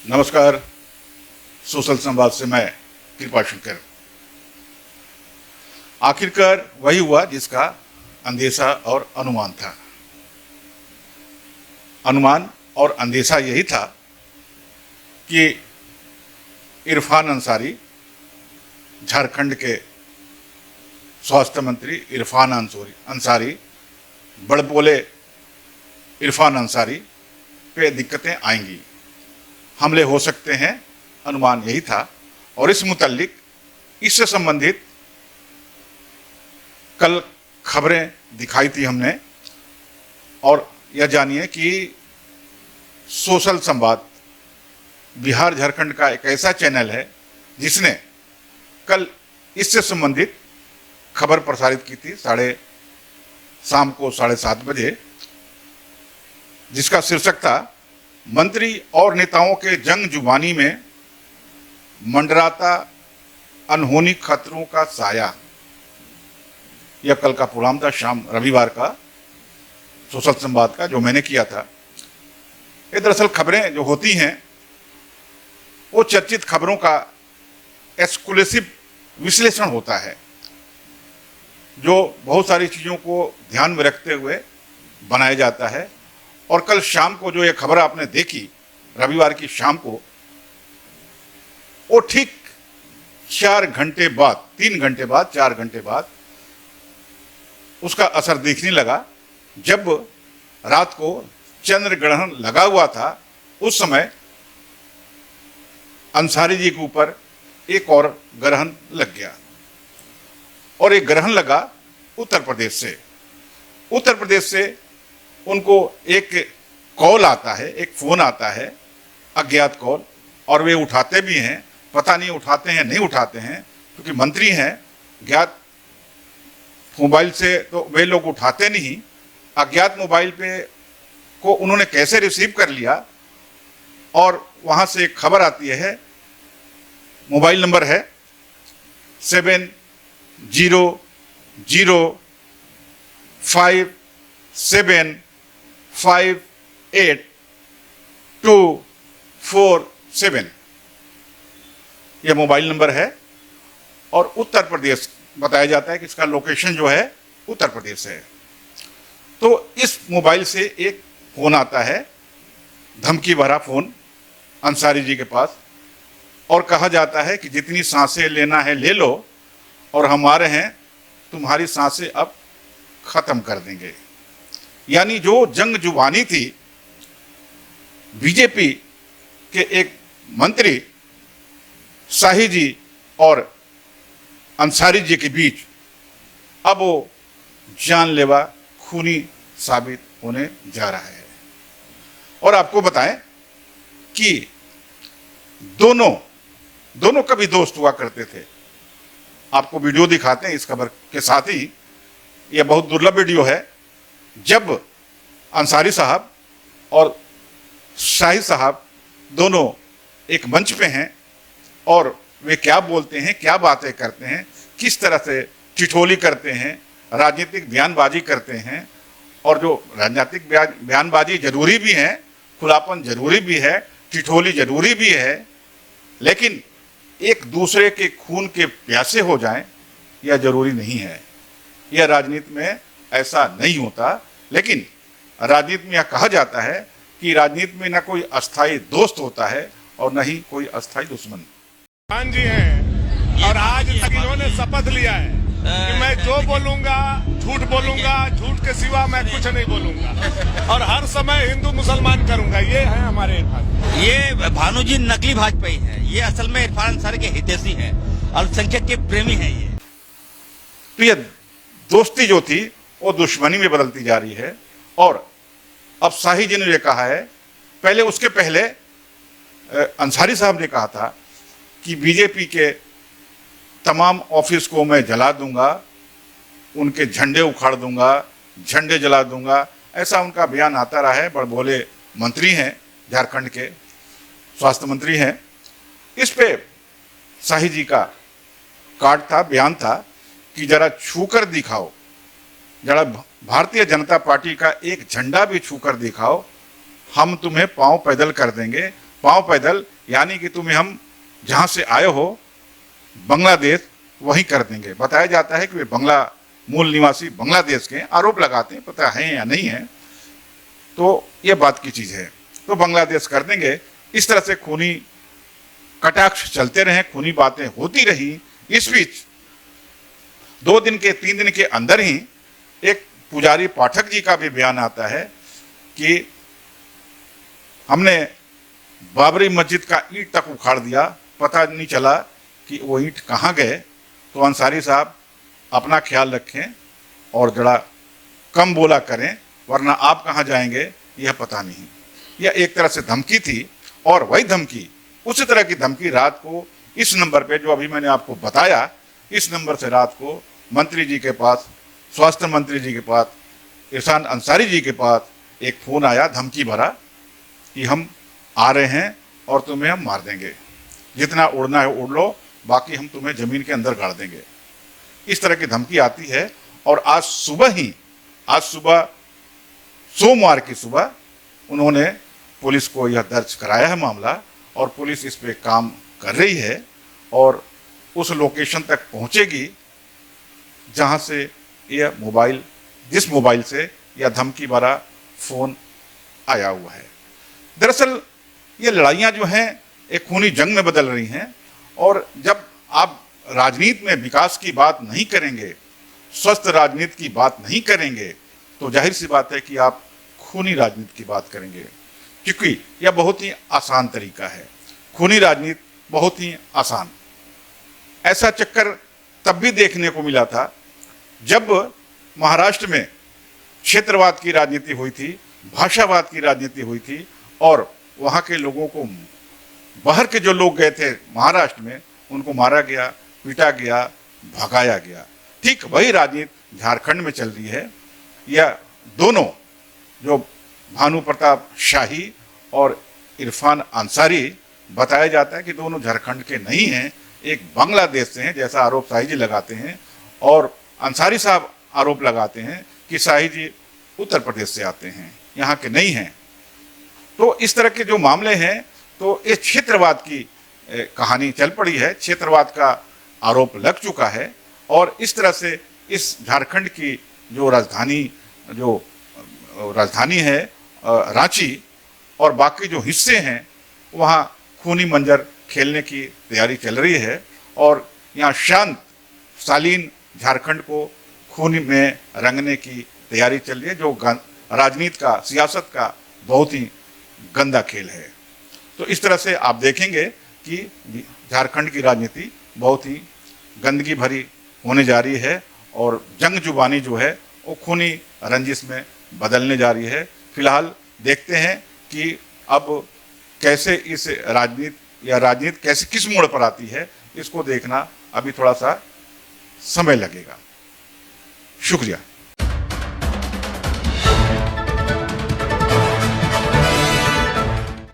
नमस्कार। सोशल संवाद से मैं कृपा शंकर। आखिरकार वही हुआ जिसका अंदेशा और अनुमान था। अनुमान और अंदेशा यही था कि इरफान अंसारी, झारखंड के स्वास्थ्य मंत्री इरफान अंसारी, बड़बोले इरफान अंसारी पे दिक्कतें आएंगी, हमले हो सकते हैं। अनुमान यही था। और इस मुतल्लिक, इससे संबंधित कल खबरें दिखाई थी हमने। और यह जानिए कि सोशल संवाद बिहार झारखंड का एक ऐसा चैनल है जिसने कल इससे संबंधित खबर प्रसारित की थी शाम को 7:30 बजे, जिसका शीर्षक था मंत्री और नेताओं के जंग जुबानी में मंडराता अनहोनी खतरों का साया। यह कल का प्रोग्राम था, शाम रविवार का सोशल संवाद का, जो मैंने किया था। ये दरअसल खबरें जो होती हैं वो चर्चित खबरों का एक्सक्लूसिव विश्लेषण होता है, जो बहुत सारी चीज़ों को ध्यान में रखते हुए बनाया जाता है। और कल शाम को जो ये खबर आपने देखी, रविवार की शाम को, वो ठीक 4 घंटे बाद, 3 घंटे बाद, 4 घंटे बाद उसका असर दिखने लगा। जब रात को चंद्र ग्रहण लगा हुआ था, उस समय अंसारी जी के ऊपर एक और ग्रहण लग गया। और एक ग्रहण लगा उत्तर प्रदेश से। उत्तर प्रदेश से उनको एक कॉल आता है, एक फोन आता है, अज्ञात कॉल, और वे उठाते भी हैं। पता नहीं उठाते हैं नहीं उठाते हैं, क्योंकि मंत्री हैं, ज्ञात मोबाइल से तो वे लोग उठाते नहीं। अज्ञात मोबाइल पे को उन्होंने कैसे रिसीव कर लिया, और वहां से एक खबर आती है। मोबाइल नंबर है 7005782247। यह मोबाइल नंबर है। और उत्तर प्रदेश बताया जाता है कि इसका लोकेशन जो है उत्तर प्रदेश है। तो इस मोबाइल से एक फोन आता है, धमकी भरा फोन, अंसारी जी के पास, और कहा जाता है कि जितनी सांसें लेना है ले लो, और हम आ रहे हैं, तुम्हारी सांसें अब खत्म कर देंगे। यानी जो जंग जुबानी थी बीजेपी के एक मंत्री शाही जी और अंसारी जी के बीच, अब वो जानलेवा खूनी साबित होने जा रहा है। और आपको बताएं कि दोनों कभी दोस्त हुआ करते थे। आपको वीडियो दिखाते हैं इस खबर के साथ ही। यह बहुत दुर्लभ वीडियो है, जब अंसारी साहब और शाही साहब दोनों एक मंच पे हैं, और वे क्या बोलते हैं, क्या बातें करते हैं, किस तरह से ठिठोली करते हैं, राजनीतिक बयानबाजी करते हैं। और जो राजनीतिक बयानबाजी जरूरी भी है, खुलापन जरूरी भी है, ठिठोली जरूरी भी है, लेकिन एक दूसरे के खून के प्यासे हो जाएं, यह जरूरी नहीं है। यह राजनीति में ऐसा नहीं होता। लेकिन राजनीति में यह कहा जाता है कि राजनीति में न कोई अस्थायी दोस्त होता है और न ही कोई अस्थायी दुश्मन। जी हैं, और आज तक इन्होंने शपथ लिया है कि मैं जो बोलूंगा झूठ के सिवा मैं कुछ नहीं बोलूंगा, और हर समय हिंदू मुसलमान करूंगा। ये है हमारे इरफान। ये भानु जी नकली भाजपाई हैं, ये असल में इरफान अंसारी के हितैषी हैं, अल्पसंख्यक के प्रेमी हैं ये। तो यह दोस्ती जो थी वो दुश्मनी में बदलती जा रही है। और अब शाही जी ने कहा है, उसके पहले अंसारी साहब ने कहा था कि बीजेपी के तमाम ऑफिस को मैं जला दूंगा, उनके झंडे उखाड़ दूंगा, झंडे जला दूंगा। ऐसा उनका बयान आता रहा है। बड़बोले मंत्री हैं, झारखंड के स्वास्थ्य मंत्री हैं। इस पे शाही जी का कार्ड था, बयान था कि जरा छूकर दिखाओ, जरा भारतीय जनता पार्टी का एक झंडा भी छूकर दिखाओ, हम तुम्हें पांव पैदल कर देंगे, पांव पैदल, यानी कि तुम्हें हम जहां से आए हो बांग्लादेश वहीं कर देंगे। बताया जाता है कि वे मूल निवासी बांग्लादेश के, आरोप लगाते हैं, पता है या नहीं है, तो ये बात की चीज है। तो बांग्लादेश कर देंगे। इस तरह से खूनी कटाक्ष चलते रहे, खूनी बातें होती रही। इस बीच 2 दिन के 3 दिन के अंदर ही एक पुजारी पाठक जी का भी बयान आता है कि हमने बाबरी मस्जिद का ईंट तक उखाड़ दिया, पता नहीं चला कि वो ईंट कहाँ गए। तो अंसारी साहब अपना ख्याल रखें और जरा कम बोला करें, वरना आप कहाँ जाएंगे यह पता नहीं। यह एक तरह से धमकी थी, और वही धमकी, उसी तरह की धमकी रात को इस नंबर पे जो अभी मैंने आपको बताया, इस नंबर से रात को मंत्री जी के पास, स्वास्थ्य मंत्री जी के पास, इरफान अंसारी जी के पास एक फोन आया धमकी भरा कि हम आ रहे हैं और तुम्हें हम मार देंगे, जितना उड़ना है उड़ लो, बाकी हम तुम्हें जमीन के अंदर गाड़ देंगे। इस तरह की धमकी आती है। और आज सुबह सोमवार की सुबह उन्होंने पुलिस को यह दर्ज कराया है मामला, और पुलिस इस पे काम कर रही है और उस लोकेशन तक पहुंचेगी जहां से यह मोबाइल, जिस मोबाइल से यह धमकी भरा फोन आया हुआ है। दरअसल ये लड़ाइयां जो हैं एक खूनी जंग में बदल रही हैं, और जब आप राजनीति में विकास की बात नहीं करेंगे, स्वस्थ राजनीति की बात नहीं करेंगे, तो जाहिर सी बात है कि आप खूनी राजनीति की बात करेंगे, क्योंकि यह बहुत ही आसान तरीका है। खूनी राजनीति बहुत ही आसान। ऐसा चक्कर तब भी देखने को मिला था जब महाराष्ट्र में क्षेत्रवाद की राजनीति हुई थी, भाषावाद की राजनीति हुई थी, और वहाँ के लोगों को, बाहर के जो लोग गए थे महाराष्ट्र में, उनको मारा गया, पीटा गया, भगाया गया। ठीक वही राजनीति झारखंड में चल रही है। यह दोनों, जो भानु प्रताप शाही और इरफान अंसारी, बताया जाता है कि दोनों झारखंड के नहीं हैं, एक बांग्लादेश से हैं, जैसा आरोप शाही जी लगाते हैं, और अंसारी साहब आरोप लगाते हैं कि शाही जी उत्तर प्रदेश से आते हैं, यहाँ के नहीं हैं। तो इस तरह के जो मामले हैं, तो इस क्षेत्रवाद की कहानी चल पड़ी है, क्षेत्रवाद का आरोप लग चुका है, और इस तरह से इस झारखंड की जो राजधानी है रांची, और बाकी जो हिस्से हैं वहाँ खूनी मंजर खेलने की तैयारी चल रही है, और यहाँ शांत शालीन झारखंड को खून में रंगने की तैयारी चल रही है, जो राजनीति का, सियासत का बहुत ही गंदा खेल है। तो इस तरह से आप देखेंगे कि झारखंड की राजनीति बहुत ही गंदगी भरी होने जा रही है, और जंग जुबानी जो है वो खूनी रंजिश में बदलने जा रही है। फिलहाल देखते हैं कि अब कैसे इस राजनीति कैसे किस मोड़ पर आती है, इसको देखना अभी थोड़ा सा समय लगेगा। शुक्रिया।